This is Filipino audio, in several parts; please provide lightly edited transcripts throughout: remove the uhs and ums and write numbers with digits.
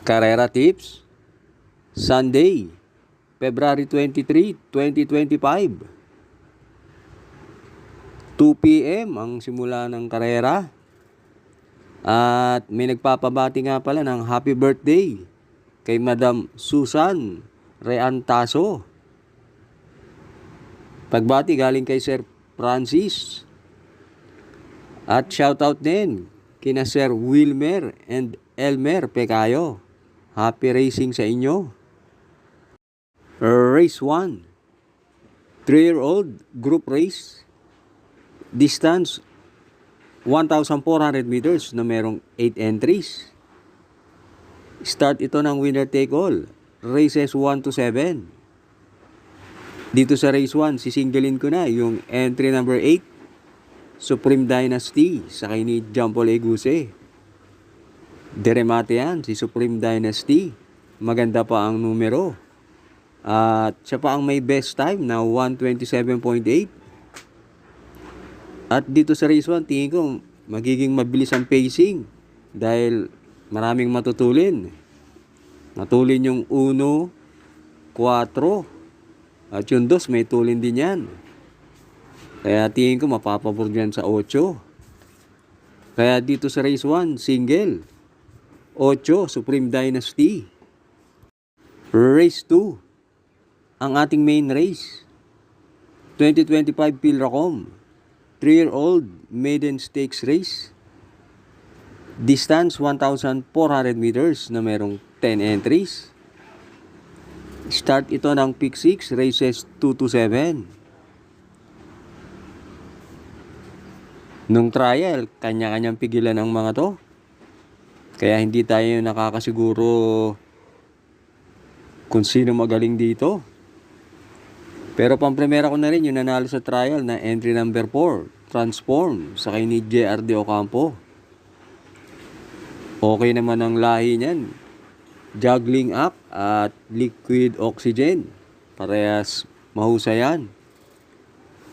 Carrera Tips, Sunday, February 23, 2025. 2 p.m. ang simula ng karera. At may nagpapabati nga pala ng happy birthday kay Madam Susan Reantaso. Pagbati galing kay Sir Francis. At shoutout din kina Sir Wilmer and Elmer Pecayo. Happy racing sa inyo. Race 1. 3-year-old group race. Distance 1,400 meters na merong 8 entries. Start ito ng winner take all. Races 1 to 7. Dito sa race 1, sisinggalin ko na yung entry number 8. Supreme Dynasty sa kay ni Jumpo Leguse. Deremate yan, si Supreme Dynasty. Maganda pa ang numero. At siya pa ang may best time na 1:27.8. At dito sa race 1, tingin ko magiging mabilis ang pacing dahil maraming matutulin. Matulin yung 1, 4, at yung 2 may tulin din yan. Kaya tingin ko mapapabor dyan sa 8. Kaya dito sa race 1, single, 8, Supreme Dynasty. Race 2, ang ating main race, 2025 Pilracom. 3-year-old maiden stakes race. Distance 1,400 meters na merong 10 entries. Start ito ng pick 6, races 2 to 7. Nung trial, kanya-kanyang pigilan ang mga to. Kaya hindi tayo nakakasiguro kung sino magaling dito. Pero pampremera ko na rin yung nanalo sa trial na entry number 4, Transform, sa kay ni JR De Ocampo. Okay naman ang lahi niyan. Juggling up at liquid oxygen. Parehas mahusay yan.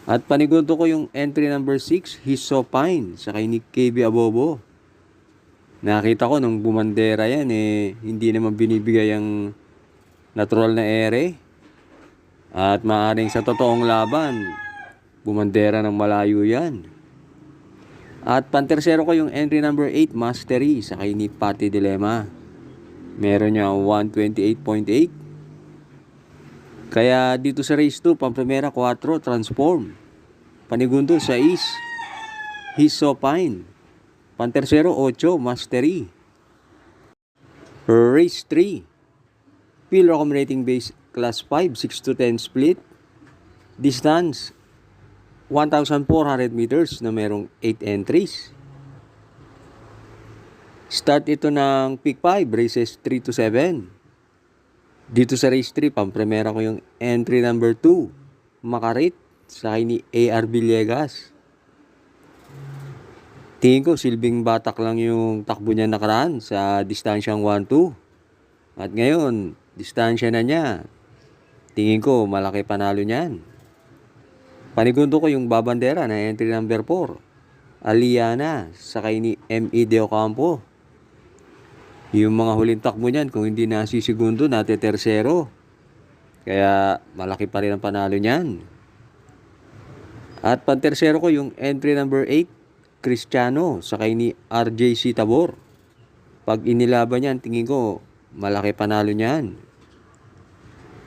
At panigundo ko yung entry number 6, Hisopine, sa kay ni KB Abobo. Nakita ko nung bumandera yan hindi naman binibigay ang natural na ere. At maaaring sa totoong laban, bumandera ng malayo yan. At pantersero ko yung entry number 8, Mastery, sa kay ni Pati Dilema. Meron niya 128.8. Kaya dito sa race 2, pampremera 4, Transform. Panigundo 6, Hisopine. Pantersero 8, Mastery. Race 3, Pilracom rating base Class 5, 6 to 10 split. Distance 1,400 meters na merong 8 entries. Start ito ng pick 5, races 3 to 7. Dito sa race 3, pampremera ko yung entry number 2, Makarit, sa kay ni AR Villegas. Tingin ko silbing batak lang yung takbo niya nakaraan sa distansyang 1-2. At ngayon, distansya na niya. Tingin ko malaki panalo niyan. Panigundo ko yung babandera na entry number 4, Aliana, sa kay ni ME De Ocampo. Yung mga huling takbo niyan, kung hindi nasisigundo, tersero. Kaya malaki pa rin ang panalo niyan. At pantersero ko yung entry number 8, Cristiano, sa kay ni RJC Tabor. Pag inilaban niyan, tingin ko malaki panalo niyan.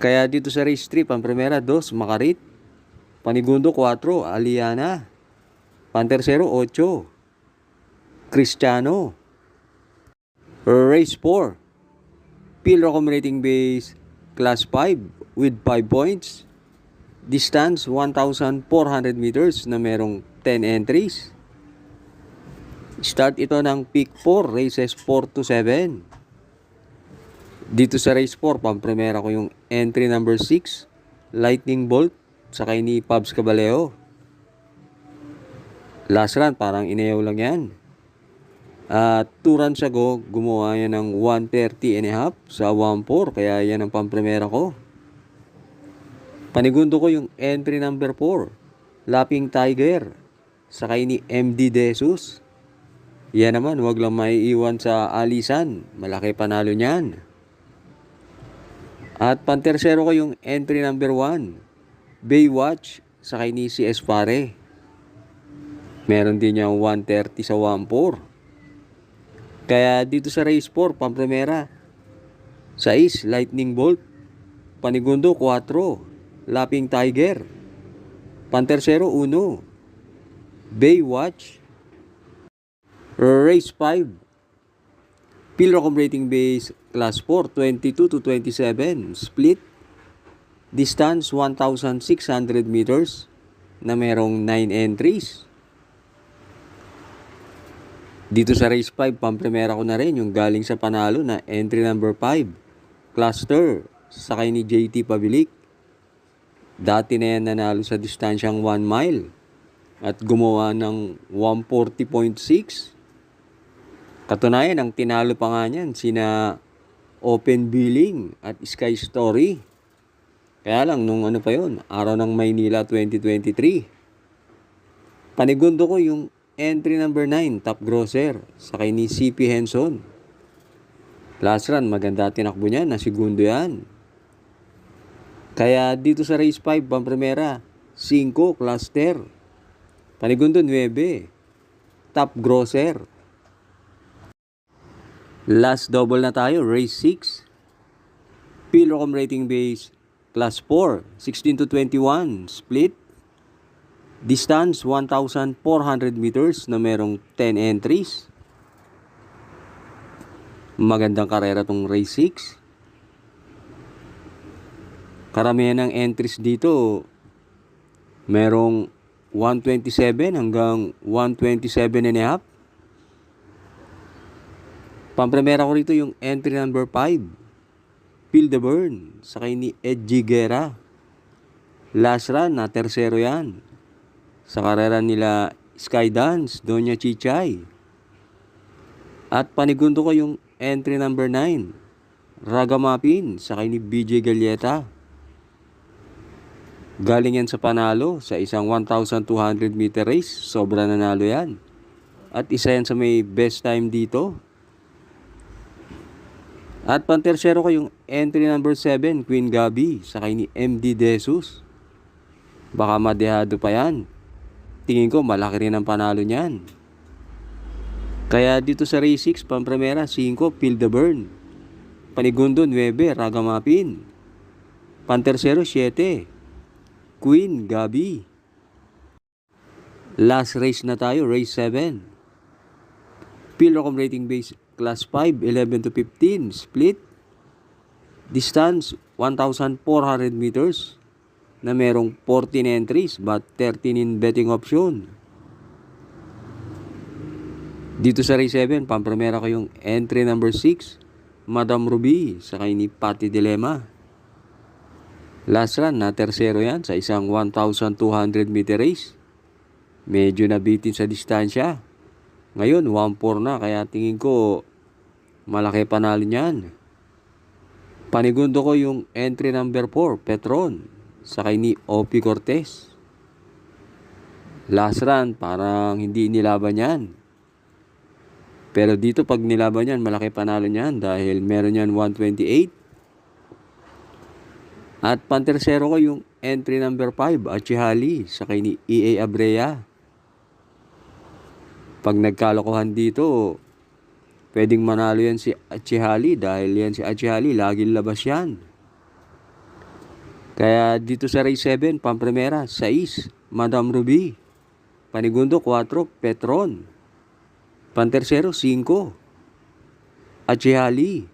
Kaya dito sa race 3, pampremera 2, Makarit. Panigundo 4, Aliana. Pantersero 8, Cristiano. Race 4, Pilracom rating base Class 5 with 5 points. Distance 1,400 meters na merong 10 entries. Start ito ng pick 4, races 4 to 7. Dito sa race 4, pampremera ko yung entry number 6, Lightning Bolt, sa kay ni Pabs Caballeo. Last run, parang inayaw lang yan. At 2 runs ago, gumawa yan ng 130.5 sa 1-4, kaya yan ang pampremera ko. Panigundo ko yung entry number 4, Lapping Tiger, sa kay ni MD De Jesus. Yan naman, wag lang maiiwan sa alisan. Malaki panalo niyan. At pantersero ko yung entry number 1. Baywatch sa kay ni CS Pare. Meron din yung 130 sa 1-4. Kaya dito sa race 4, pampremera. 6, Lightning Bolt. Panigundo, 4. Lapping Tiger. Pantersero, 1. Baywatch. Race 5. Pilrocom rating base class 4, 22 to 27. Split. Distance 1,600 meters na merong 9 entries. Dito sa race 5, pampremera ko na rin yung galing sa panalo na entry number 5. Cluster sa kay ni JT Pabilik. Dati na yan nanalo sa distansyang 1 mile at gumawa ng 140.6. Katunayan, ang tinalo pa nga niyan sina Open Billing at Sky Story. Kaya lang, nung ano pa yun, araw ng Maynila 2023. Panigundo ko yung entry number 9, Top Grosser, sa kay ni CP Henson. Last run, maganda tinakbo niya, na segundo yan. Kaya dito sa race 5, pampremera, 5, Cluster. Panigundo, 9, Top Grosser. Last double na tayo, race 6. Pilrocom rating base, class 4, 16 to 21, split. Distance, 1,400 meters na merong 10 entries. Magandang karera tong race 6. Karamihan ng entries dito, merong 127 hanggang 127 and a half. Pampremera ko rito yung entry number 5. Feel the Burn sa kay ni Edgy Guerra. Last run na tersero yan. Sa karera nila Skydance, Doña Chichay. At panigundo ko yung entry number 9. Ragamapin sa kay ni BJ Galleta. Galing yan sa panalo sa isang 1,200 meter race. Sobra nanalo yan. At isa yan sa may best time dito. At pantersero ko yung entry number 7, Queen Gabi, sa kay ni MD Desus. Baka madehado pa yan. Tingin ko malaki rin ang panalo niyan. Kaya dito sa race 6, pampremera, 5, Feel the Burn. Panigundo, 9, Ragamapin. Pantersero, 7, Queen Gabi. Last race na tayo, race 7. Pilrocom rating base class 5, 11 to 15, split. Distance, 1,400 meters na merong 14 entries but 13 in betting option. Dito sa race 7, pampremera ko yung entry number 6, Madam Ruby, sa kay ni Patty Dilema. Last run na tersero yan sa isang 1,200 meter race. Medyo nabitin sa distansya. Ngayon, 1-4 na, kaya tingin ko malaki panalo niyan. Panigundo ko yung entry number 4, Petron, sa kay ni OP Cortez. Last run, parang hindi nilaban yan. Pero dito pag nilaban yan, malaki panalo niyan dahil meron yan 128. At pantersero ko yung entry number 5, Achihali, sa kay ni EA Abrea. Pag nagkalokohan dito, pwedeng manalo yan si Achihali dahil yan si Achihali, laging labas yan. Kaya dito sa race 7, pampremera, 6, Madam Ruby. Panigundo, 4, Petron. Pantersero, 5, Achihali.